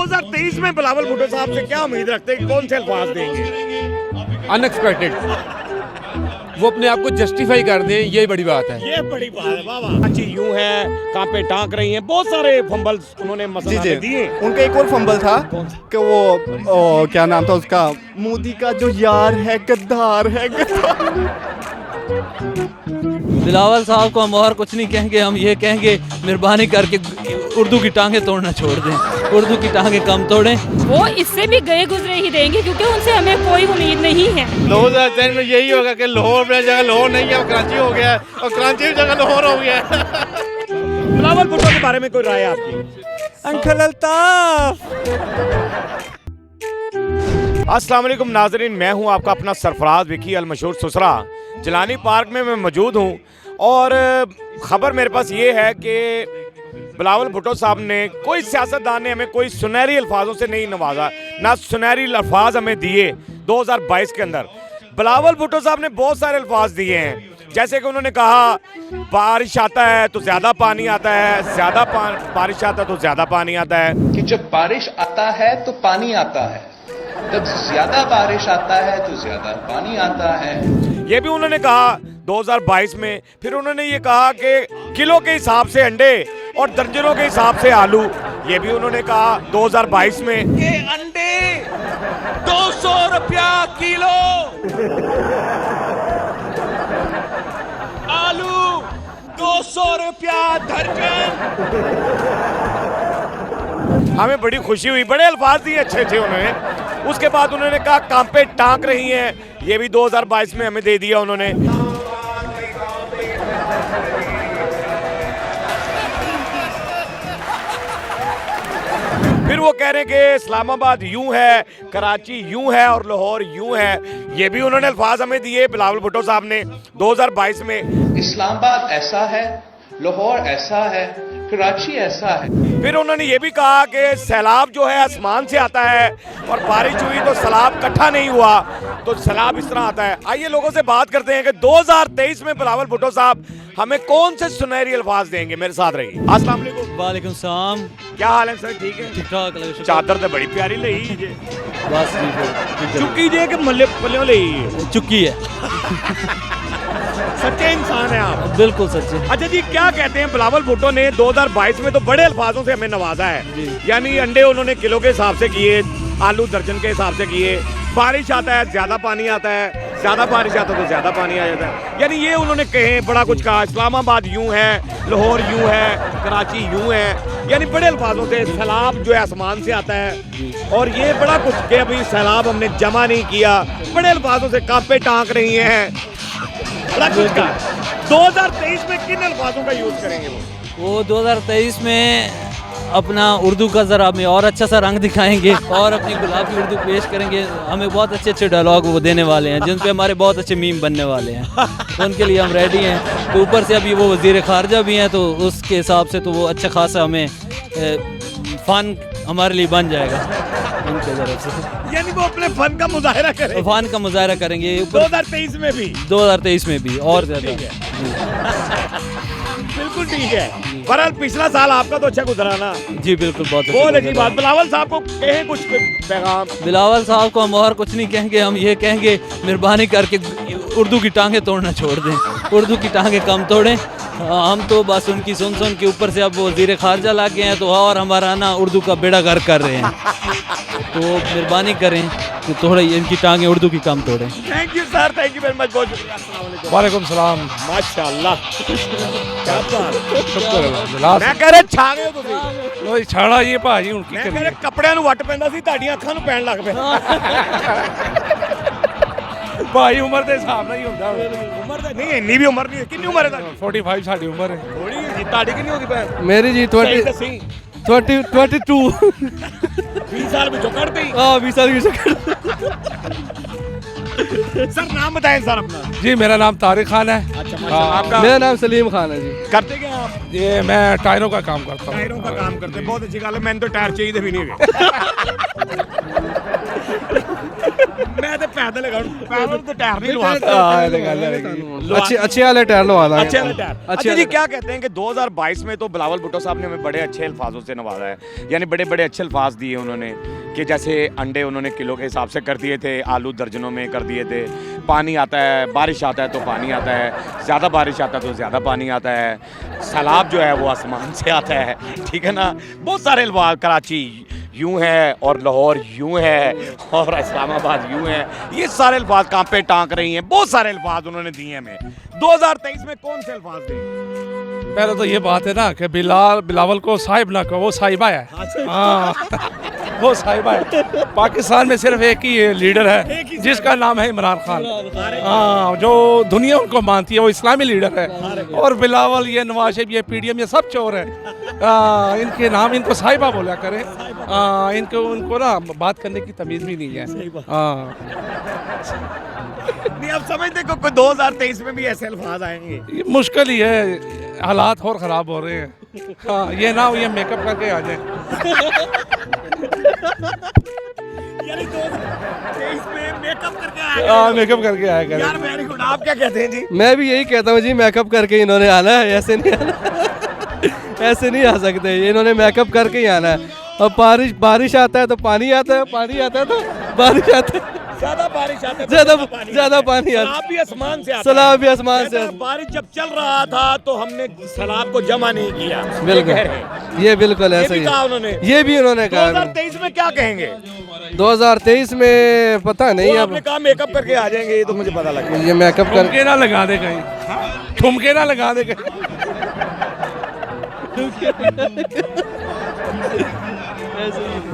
2023 में बिलावल भुट्टो साहब से क्या उम्मीद रखते हैं कि कौन से अल्फाज देंगे? अनएक्सपेक्टेड, वो अपने आप को जस्टिफाई कर दें, ये बड़ी बात है। ये बड़ी बात है। वाह वाह। अच्छी यूं है, कहाँ पे टाँक रही हैं, बहुत सारे फंबल्स उन्होंने मसला में दिए। उनका एक और फंबल था कि वो क्या नाम था उसका, मोदी का जो यार है गद्दार है, गद्दार। बिलावल साहब को हम और कुछ नहीं कहेंगे, हम ये कहेंगे मेहरबानी करके उर्दू की टांगें तोड़ना छोड़ दें, उर्दू की टांगें कम तोड़ें। वो इससे भी गए गुजरे ही देंगे क्योंकि उनसे हमें कोई उम्मीद नहीं है। 2003 में यही होगा कि लाहौर में जगह लाहौर नहीं है, कराची हो गया है, और कराची की जगह लाहौर हो गया है। बिलावल भुट्टो के बारे में कोई राय आपकी? अंकल अल्ताफ। अस्सलाम वालेकुम नाजरीन, मैं हूं आपका अपना सरफराज विकी अल मशहूर सुसरा। जिलानी पार्क में मैं मौजूद हूं और ख़बर मेरे पास ये है कि बिलावल भुट्टो साहब ने, कोई सियासतदान ने हमें कोई सुनहरी अल्फाजों से नहीं नवाजा, ना सुनहरी अल्फाज हमें दिए 2022 के अंदर। बिलावल भुट्टो साहब ने बहुत सारे अल्फाज दिए हैं, जैसे कि उन्होंने कहा बारिश आता है तो ज़्यादा पानी आता है, ज़्यादा बारिश आता है तो ज़्यादा पानी आता है, कि जब बारिश आता है तो पानी आता है, जब ज्यादा बारिश आता है तो ज्यादा पानी आता है। ये भी उन्होंने कहा 2022 में। फिर उन्होंने ये कहा कि किलो के हिसाब से अंडे और दर्जनों के हिसाब से आलू, ये भी उन्होंने कहा 2022 में। के अंडे 200 रुपया किलो, आलू 200 रुपया दर्जन। हमें बड़ी खुशी हुई, बड़े अल्फाज दिए अच्छे अच्छे उन्होंने। उसके बाद उन्होंने कहा कांपे टाँक रही हैं, ये भी 2022 में हमें दे दिया उन्होंने। फिर वो कह रहे हैं कि इस्लामाबाद यूं है, कराची यूं है और लाहौर यूं है, ये भी उन्होंने अल्फाज हमें दिए बिलावल भुट्टो साहब ने 2022 में। इस्लामाबाद ऐसा है, लाहौर ऐसा है, कराची ऐसा है। फिर उन्होंने ये भी कहा कि सैलाब जो है आसमान से आता है और बारिश हुई तो सैलाब इकट्ठा नहीं हुआ तो सैलाब इस तरह आता है। आइए लोगों से बात करते हैं कि 2023 में बिलावल भुट्टो साहब हमें कौन से सुनहरी अल्फाज देंगे। मेरे साथ रहिए। अस्सलाम वालेकुम। वालेकुम सलाम। क्या हाल है सर? ठीक है, ठीक ठाक लगे। चादर तो बड़ी प्यारी लगी जे, बस चुकी जे कि मल्ले पल्ले लगी? चुकी है। सच्चे इंसान है आप। बिल्कुल सच्चे। अच्छा जी, क्या कहते हैं, बिलावल भुट्टो ने 2022 में तो बड़े अल्फाजों से हमें नवाजा है, यानी अंडे उन्होंने किलो के हिसाब से किए, आलू दर्जन के हिसाब से किए, बारिश आता है ज्यादा पानी आता है, ज्यादा बारिश आता है तो ज्यादा पानी आ जाता है, यानी ये उन्होंने कहे बड़ा कुछ कहा। इस्लामाबाद यूं है, लाहौर यूं है, कराची यूं है, यानी बड़े अल्फाजों से। सैलाब जो है आसमान से आता है और ये बड़ा कुछ कि अभी सैलाब हमने जमा नहीं किया, बड़े अल्फाजों से कांपे टाँक रही हैं, बड़ा कुछ का। 2023 में किन अल्फाजों का यूज करेंगे वो 2023 में अपना उर्दू का ज़रा हमें और अच्छा सा रंग दिखाएंगे और अपनी गुलाबी उर्दू पेश करेंगे। हमें बहुत अच्छे अच्छे डायलॉग वो देने वाले हैं जिन पे हमारे बहुत अच्छे मीम बनने वाले हैं, तो उनके लिए हम रेडी हैं। तो ऊपर से अभी वो वज़ीर ख़ारजा भी हैं, तो उसके हिसाब से तो वो अच्छा खासा हमें फ़न हमारे लिए बन जाएगा उनके तरफ से, यानी वो अपने फन का मुजाहिरा करें, फ़न का मुजाहरा करेंगे 2023 में भी। 2023 में भी और ज़्यादा। बिल्कुल ठीक है। बहरहाल पिछला साल आपका तो अच्छा गुजरा ना? जी बिल्कुल, बहुत बहुत अच्छी बात। बिलावल साहब को कहें कुछ पैगाम? बिलावल साहब को हम और कुछ नहीं कहेंगे, हम ये कहेंगे मेहरबानी करके उर्दू की टांगें तोड़ना छोड़ दें, उर्दू की टांगें कम तोड़ें। हम तो बस उनकी सुन के ऊपर से अब वो वज़ीर ख़ारजा ला के हैं, तो और हमारा ना उर्दू का बेड़ा गर्क कर रहे हैं, तो मेहरबानी करें कि थोड़ा इनकी टांगें उर्दू की कम तोड़ें। Thank you sir, thank you very much, बहुत शुक्रिया। अस्सलाम वालेकुम। वालेकुम सलाम। माशाल्लाह, क्या शुक्र। मैं कह रहा छा गए हो तुसीं। ਉਹ ਛਾੜਾ ਇਹ ਭਾਜੀ ਹੁਣ ਕੀ ਮੈਂ ਕਹ ਕਰੀਏ। ਰਿਹਾ ਕੱਪੜਿਆਂ ਨੂੰ ਵੱਟ ਪੈਂਦਾ ਸੀ, ਤੁਹਾਡੀਆਂ ਅੱਖਾਂ ਨੂੰ ਪੈਣ ਲੱਗ ਪਿਆ। ਭਾਈ ਉਮਰ ਦੇ ਹਿਸਾਬ ਨਾਲ ਹੀ ਹੁੰਦਾ। ਉਮਰ ਦਾ ਨਹੀਂ, ਇੰਨੀ ਵੀ ਉਮਰ ਨਹੀਂ। ਕਿੰਨੀ ਉਮਰ ਹੈ ਤੁਹਾਡੀ? 45 ਸਾਡੀ ਉਮਰ ਹੈ। ਥੋੜੀ ਜੀ। ਤੁਹਾਡੀ ਕਿੰਨੀ ਹੋ ਗਈ ਭੈਣ? मेरी जी ਸਹੀ ਦੱਸੀ। 22। 20 साल ਵਿੱਚੋਂ ਕੱਢ दी। हाँ 20 साल की। सर नाम बताएं सर अपना। जी मेरा नाम तारिक खान है। अच्छा माशाल्लाह। आपका? मेरा नाम सलीम खान है जी। करते क्या आप? ये मैं टायरों का काम करता हूँ। टायरों का काम करते हैं, बहुत अच्छी गल है। मैंने तो टायर चाहिए भी नहीं हुए। मैं तो पैदल पैदल तो टायर नहीं लगा अच्छे वाले टायर लगा देंगे। अच्छे वाले टायर। अच्छा जी, क्या कहते हैं कि 2022 में तो बिलावल भुट्टो साहब ने हमें बड़े अच्छे अल्फाजों से नवाजा है, यानी बड़े बड़े अच्छे अल्फाज दिए उन्होंने कि जैसे अंडे उन्होंने किलो के हिसाब से कर दिए थे, आलू दर्जनों में कर दिए थे, पानी आता है, बारिश आता है तो पानी आता है, ज़्यादा बारिश आता है तो ज़्यादा पानी आता है, सैलाब जो है वो आसमान से आता है, ठीक है ना। बहुत सारे अल्फाज, कराची यूं है और लाहौर यूं है और इस्लामाबाद यूं है, ये सारे अल्फाज कांपे टांक रही हैं, बहुत सारे अल्फाज उन्होंने दिए हमें। 2023 में कौन से अल्फाज दिए? पहले तो ये बात है ना कि बिलावल को साहिब ना कहो, वो साहिबा है। हाँ वो साहिबा है। पाकिस्तान में सिर्फ एक ही लीडर है जिसका नाम है इमरान खान। हाँ, जो दुनिया उनको मानती है, वो इस्लामी लीडर है। और बिलावल, ये नवाज शरीफ, ये पीडीएम, ये सब चोर है। इनके नाम, इनको साहिबा बोला करें। उनको ना बात करने की तमीज भी नहीं है। नहीं, आप समझते को 2023 में भी ऐसे अल्फाज आएंगे? ये मुश्किल ही है, हालात और ख़राब हो रहे हैं। हाँ, ये ना हो ये मेकअप करके आ जाए। यानी 2023 में मेकअप करके आएंगे। हाँ, मेकअप करके आया करें। यार वेरी गुड। आप क्या कहते हैं जी? मैं भी यही कहता हूँ जी, मेकअप करके इन्होंने आना है, ऐसे नहीं आना। ऐसे नहीं आ सकते, इन्होंने मेकअप करके ही आना है। और बारिश आता है तो पानी आता है, पानी आता है तो बारिश आता है, ज्यादा बारिश आता है, ज्यादा पानी आता है, सैलाब भी आसमान से आता है। सैलाब भी आसमान से। बारिश जब चल रहा था तो हमने सैलाब को जमा नहीं किया। बिल्कुल, ये बिल्कुल ऐसा ही कहा उन्होंने, ये भी उन्होंने कहा। 2023 में क्या कहेंगे? 2023 में पता नहीं, अब आपने कहा मेकअप करके आ जाएंगे, ये तो मुझे पता लगा। ये मेकअप कर ठुमके ना लगा दे कहीं, ठुमके ना लगा दे कहीं।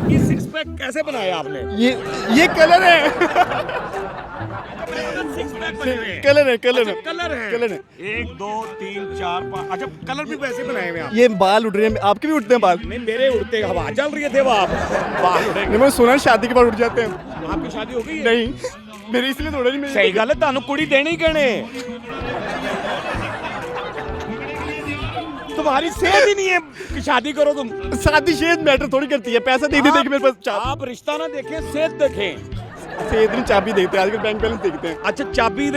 ये सिक्स पैक कैसे बनाया आपने? ये कलर है। सिक्स पैक बने हुए हैं। कलर है, कलर है, कलर है, कलर है। 1 2 3 4 5। अच्छा, कलर भी वैसे बनाए हुए हैं आप? ये बाल उड़ रहे हैं, आपके भी उठते हैं बाल? नहीं, मेरे उड़ते, हवा चल रही है थे, वो आप बाल उड़ेंगे। नहीं, मैं सुना शादी के बाद उठ जाते हैं। आपकी शादी हो गई है? नहीं, मेरी इसलिए थोड़ा नहीं। सही गल है, तानू कुड़ी देनी कहने। तुम्हारी सेहत ही नहीं है कि शादी करो तुम। शादी सेहत मैटर थोड़ी करती है, पैसा दे देते मेरे पास। आप रिश्ता ना देखें, सेहत देखें। सेहत नहीं, चाबी देखते हैं आजकल, बैंक बैलेंस देखते हैं। अच्छा, चाबी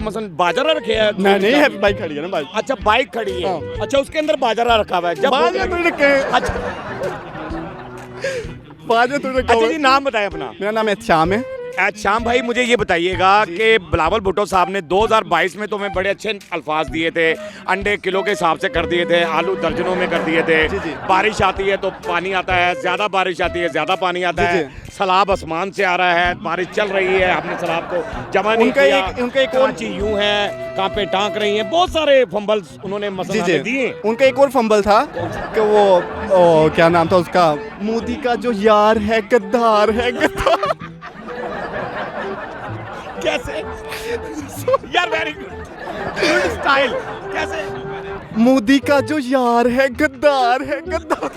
मसलन बाजरा रखे है? नहीं, है बाइक खड़ी है ना, बाइक। अच्छा, बाइक खड़ी है। अच्छा, उसके अंदर बाजरा रखा हुआ है। जब बाजरा थोड़ी रखे हैं। अच्छा, बाजरा थोड़ी रखा हुआ अच्छा है। जी, नाम बताएं अपना। मेरा नाम एहतशाम है। श्याम भाई, मुझे ये बताइएगा कि बिलावल भुट्टो साहब ने 2022 में तो हमें बड़े अच्छे अल्फाज दिए थे, अंडे किलो के हिसाब से कर दिए थे, आलू दर्जनों में कर दिए थे, बारिश आती है तो पानी आता है, ज्यादा बारिश आती है ज़्यादा पानी आता है, सैलाब आसमान से आ रहा है, बारिश चल रही है, हमने सैलाब को जमा नहीं किया। उनका एक कौन चीज यूं है, कांपे टांक रही हैं, बहुत सारे फंबल्स उन्होंने मसला दिए। उनका एक और फंबल था कि वो क्या नाम था उसका, मोदी का जो यार है गद्दार है, गद्दार। कैसे? यार वेरी गुड स्टाइल। कैसे? मोदी का जो यार है गद्दार है, गद्दार।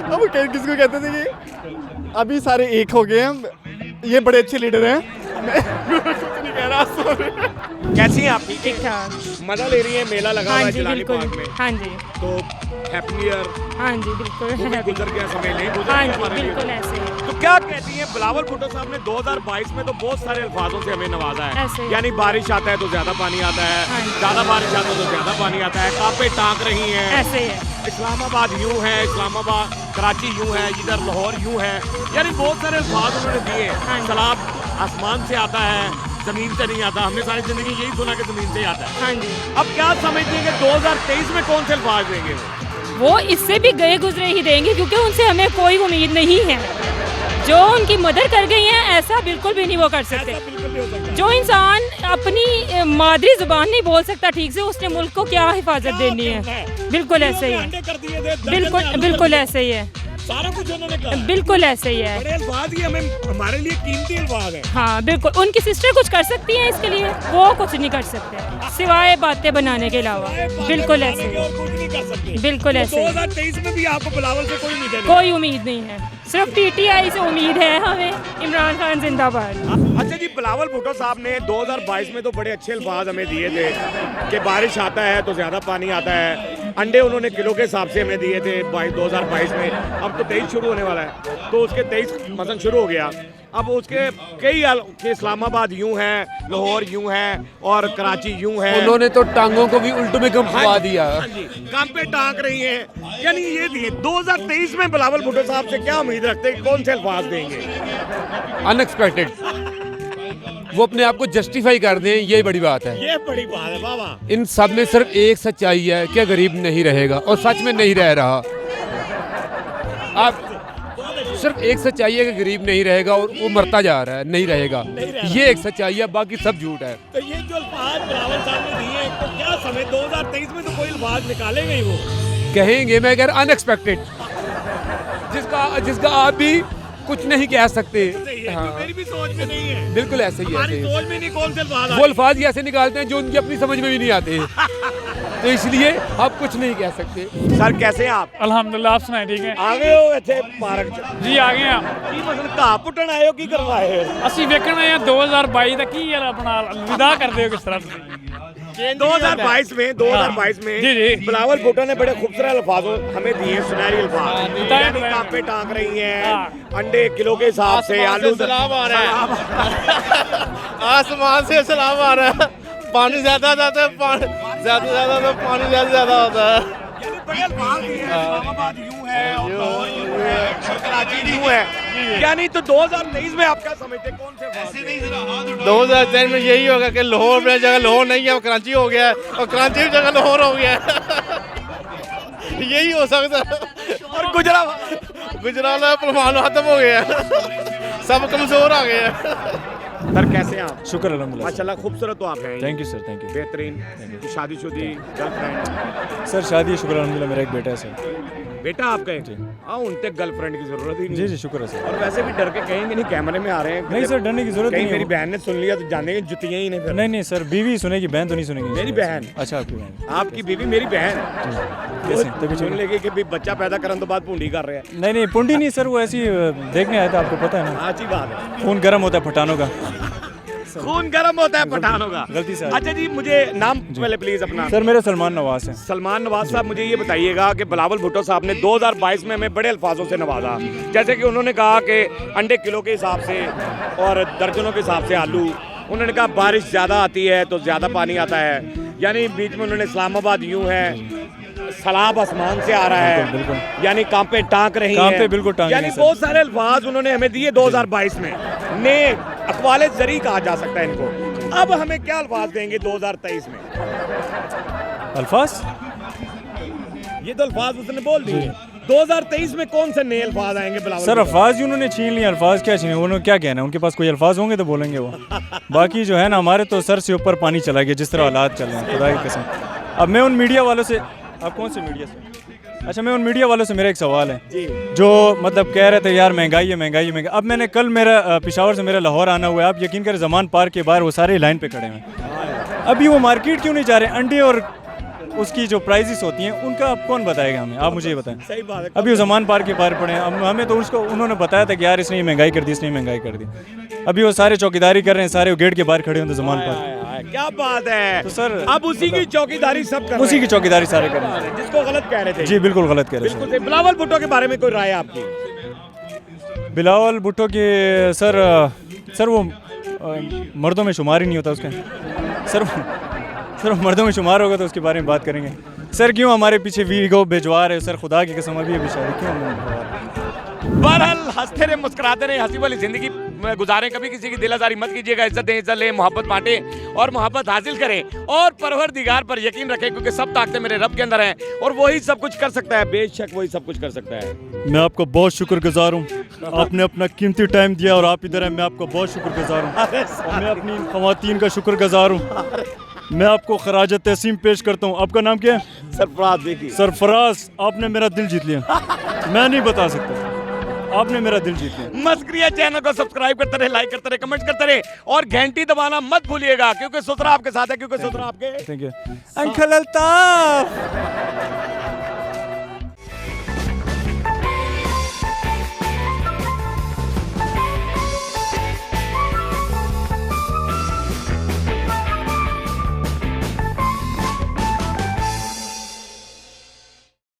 अब किसको कहते थे कि अभी सारे एक हो गए हैं, ये बड़े अच्छे लीडर हैं। मैं कुछ नहीं कह रहा, sorry। कैसी हैं आप? ठीक ठाक। मजा ले रही है, मेला लगा हुआ हाँ है जी जिलानी बिल्कुल। पार्क में, हाँ जी, तो हैप्पी ईयर। हाँ जी बिल्कुल। गुजर गया समय, नहीं गुजर हाँ गया जी हमारे लिए। बिल्कुल ऐसे ही। तो क्या कहती हैं बिलावल भुट्टो साहब ने 2022 में तो बहुत सारे अल्फाजों से हमें नवाजा है, ऐसे ही। यानी बारिश आता है तो ज्यादा पानी आता हाँ है, जी। ज्यादा बारिश आता है तो ज्यादा पानी आता है, कांपे टांक रही हैं, ऐसे ही है। इस्लामाबाद यूं है, इस्लामाबाद कराची यूं है, इधर लाहौर यूं है, यानी बहुत सारे अल्फाज उन्होंने दिए। हाँ जी। सैलाब आसमान से आता है, जमीन से नहीं आता। हमने सारी जिंदगी यही सुना कि जमीन से ही आता है। हाँ जी, अब क्या समझते हैं कि 2023 में कौन से अल्फाज देंगे वो इससे भी गए गुजरे ही देंगे, क्योंकि उनसे हमें कोई उम्मीद नहीं है। जो उनकी मदद कर गई हैं, ऐसा बिल्कुल भी नहीं वो कर सकते। बिल्कुल नहीं हो सकता। जो इंसान अपनी मादरी जुबान नहीं बोल सकता ठीक से, उसने मुल्क को क्या हिफाजत देनी है? बिल्कुल ऐसे ही है। अंडे कर दिए थे, बिल्कुल ऐसे ही है। सारा कुछ उन्होंने कहा। बिल्कुल ऐसे ही है। बड़े अल्फाज ही हमारे लिए कीमती अल्फाज है। हाँ बिल्कुल। उनकी सिस्टर कुछ कर सकती हैं इसके लिए, वो कुछ नहीं कर सकते सिवाय बातें बनाने के अलावा। बिल्कुल ऐसे ही। और कुछ नहीं कर सकते। बिल्कुल तो ऐसे ही। 2023 में भी आपको बिलावल से कोई उम्मीद नहीं? कोई उम्मीद नहीं है, सिर्फ पीटीआई से उम्मीद है हमें। इमरान खान जिंदाबाद। अच्छा जी, बिलावल भुट्टो साहब ने 2022 में तो बड़े अच्छे अल्फाज हमें दिए थे कि बारिश आता है तो ज़्यादा पानी आता है, अंडे उन्होंने किलो के हिसाब से हमें दिए थे 2022 में। अब तो 23 शुरू होने वाला है, तो उसके 23 मसन शुरू हो गया। अब उसके कई के इस्लामाबाद यूं है, लाहौर यूं है और कराची यूं है। उन्होंने तो टांगों को भी उल्टू में घुमा दिया। हाँ जी, काम पे टांग रही हैं। यानी ये दिए 2023 में बिलावल भुट्टो साहब से क्या उम्मीद रखते हैं, कौन से अल्फाज देंगे? अनएक्सपेक्टेड, वो अपने आप को जस्टिफाई कर दें, ये बड़ी बात है। ये बड़ी बात है बाबा। इन सब में सिर्फ एक सच्चाई है कि गरीब नहीं रहेगा, और सच में नहीं रह रहा। आप सिर्फ एक सच्चाई है कि गरीब नहीं रहेगा और वो मरता जा रहा है, नहीं रहेगा। ये एक सच्चाई है, बाकी सब झूठ है। तो ये जो अल्फाज बिलावल साहब ने दिए हैं, तो क्या समय 2023 में तो कोई अल्फाज निकालेंगे ही वो? कहेंगे, मैं कह रहा अनएक्सपेक्टेड, जिसका आप भी कुछ नहीं कह सकते। हाँ। मेरी भी सोच में नहीं है। बिल्कुल ऐसे ही हमारी है। सोच में नहीं कौन से अल्फाज वो अल्फाज ही ऐसे निकालते हैं जो उनकी अपनी समझ में भी नहीं आते। तो इसलिए आप कुछ नहीं कह सकते। सर कैसे हैं आप? अल्हम्दुलिल्लाह, आप सुनाए ठीक है? आ गए हो इतने पार्क च? जी आ गए हैं। की मतलब घाह पुट्टन आए हो, की करवा आए हो? ਅਸੀਂ ਵੇਖਣ ਆਏ 2022 ਦਾ ਕੀ ਯਾਰ ਆਪਣਾ ਵਿਦਾ ਕਰਦੇ ਹੋ ਕਿਸ ਤਰ੍ਹਾਂ ਤੁਸੀਂ? 2022 में जी, जी। बिलावल भुट्टो ने बड़े खूबसूरत अल्फाजों हमें दिए, सुनहरी अल्फाज। बताएं, यानी बताएं। कांपे टांग रही हैं, अंडे किलो के हिसाब से, आलू सलाम आ रहा है। आसमान से सलाम आ रहा है। पानी ज्यादा जाता है, ज्यादा तो पानी ज्यादा होता है। यानी बड़े अल्फाज दिए हैं। इस्लामाबाद यूं है और लाहौर यूं है और कराची यूं है। यानी तो 2023 में आप क्या समझते हैं, कौन से अल्फाज? 2003 में यही होगा कि लाहौर में जगह लाहौर नहीं है, कराची हो गया है, और कराची की जगह लाहौर हो गया है। यही हो सकता है। और गुजरात परमाणु खत्म हो गया है, सब कमजोर आ गए हैं। सर कैसे हैं आप? शुक्र अल्हम्दुलिल्लाह। माशाल्लाह खूबसूरत तो आप हैं। Thank you sir, thank you बेहतरीन। शादीशुदी गर्लफ्रेंड? सर। शादी शुक्र अल्हम्दुलिल्लाह, मेरा एक बेटा है सर। बेटा आपका है? हाँ, उनसे गर्लफ्रेंड की जरूरत ही नहीं। जी जी शुक्र है सर। और वैसे भी डर के कहेंगे नहीं, कैमरे में आ रहे हैं। नहीं सर, डरने की जरूरत कहीं नहीं मेरी है। बहन ने सुन लिया तो जानेंगे जुतियां ही नहीं फिर। नहीं नहीं सर, बीवी सुनेगी, बहन तो नहीं सुनेगी। मेरी बहन। अच्छा, आपकी बहन। आपकी बीवी मेरी बहन। कैसे? तभी सुन ठीक। लेगी कि भी बच्चा पैदा करने तो बाद पूंडी कर रहे हैं। नहीं नहीं, पुंडी नहीं सर, वो ऐसी देखने आया था, आपको पता है ना। अच्छी बात है। खून गर्म होता है पठानों का। खून गर्म होता है पठानों का। गलती से। अच्छा जी, मुझे नाम पहले प्लीज अपना। सर मेरा सलमान नवाज है। सलमान नवाज साहब, मुझे ये बताइएगा कि बिलावल भुट्टो साहब ने 2022 में हमें बड़े अल्फाजों से नवाजा। जैसे कि उन्होंने कहा कि अंडे किलो के हिसाब से और दर्जनों के हिसाब से आलू। उन्होंने कहा बारिश ज़्यादा आती है तो ज़्यादा पानी आता है। यानी बीच में उन्होंने इस्लामाबाद यूं है, सलाब आसमान से आ रहा है। बिल्कुल। यानी कांपे टांक रही कांपे हैं। बिल्कुल टांक यानी रही हैं, बहुत सारे अल्फाज उन्होंने हमें दिए 2022 में। ने अकवाले जरी कहा जा सकता है इनको। अब हमें क्या अल्फाज देंगे 2023 में? अल्फाज? ये तो अल्फाज उसने बोल दिए। 2023 में कौन से नए अल्फाज आएंगे बिलावल? सर अल्फाज ही उन्होंने छीन लिए। अल्फाज क्या छीने, उन्होंने क्या कहना है? उनके पास कोई अल्फाज होंगे तो बोलेंगे वो। बाकी जो है ना, हमारे तो सर से ऊपर पानी चला गया जिस तरह हालात चल रहे हैं, खुदा की कसम। अब मैं उन मीडिया वालों से, आप कौन से मीडिया से? अच्छा, मैं उन मीडिया वालों से, मेरा एक सवाल है जी। जो मतलब कह रहे थे यार महंगाई है, महंगाई है, महंगाई। अब मैंने कल मेरा पेशावर से मेरा लाहौर आना हुआ है, आप यकीन करें ज़मान पार्क के बाहर वो सारे लाइन पे खड़े हैं। अभी वो मार्केट क्यों नहीं जा रहे? अंडे और उसकी जो प्राइजेस होती हैं उनका अब कौन बताएगा हमें? आप मुझे ये बताएं। सही बात है। अभी वो ज़मान पार्क के बाहर पड़े हैं। अब हमें तो उसको उन्होंने बताया था कि यार इसने महंगाई कर दी, इसने महंगाई कर दी। अभी वो सारे चौकीदारी कर रहे हैं, सारे वो गेट के बाहर खड़े होते ज़मान पार्क। क्या बात है। तो सर अब उसी की चौकीदारी सब कर रहे उसी की हैं। चौकीदारी सारे कर रहे हैं। जिसको गलत कह रहे थे। जी बिल्कुल गलत कह रहे बिल्कुल सही। बिलावल भुट्टो के बारे में कोई राय आपकी? बिलावल भुट्टो के सर वो मर्दों में शुमार ही नहीं होता उसका। सर वो मर्दों में शुमार होगा तो उसके बारे में बात करेंगे। सर क्यों हमारे पीछे वीगो भिजवा रहे हो? सर खुदा की कसम, अभी शादी क्यों बहरहाल हंसते रहे, मुस्कुराते रहे, हंसी वाली जिंदगी गुजारें। कभी किसी की दिल आजारी मत कीजिएगा। इज्जत दें, इज्जत लें, मोहब्बत बांटें और मोहब्बत हासिल करें। और परवरदिगार पर यकीन रखें, क्योंकि सब ताकतें मेरे रब के अंदर हैं और वही सब कुछ कर सकता है। बेशक वही सब कुछ कर सकता है। मैं आपको बहुत शुक्रगुजार हूँ, आपने अपना कीमती टाइम दिया और आप इधर हैं। मैं आपको बहुत शुक्रगुजार हूँ। और मैं अपनी ख़वातीन का शुक्रगुजार हूँ। मैं आपको खराज तहसीम पेश करता हूँ। आपका नाम क्या है? सरफराज। देखिए सरफराज, आपने मेरा दिल जीत लिया। मैं नहीं बता सकता, आपने मेरा दिल जीत लिया। मस्करिया चैनल को सब्सक्राइब करते रहे, लाइक करते रहे, कमेंट करते रहे और घंटी दबाना मत भूलिएगा, क्योंकि सुथरा आपके साथ है, क्योंकि सुथरा आपके। Thank you uncle Altaf.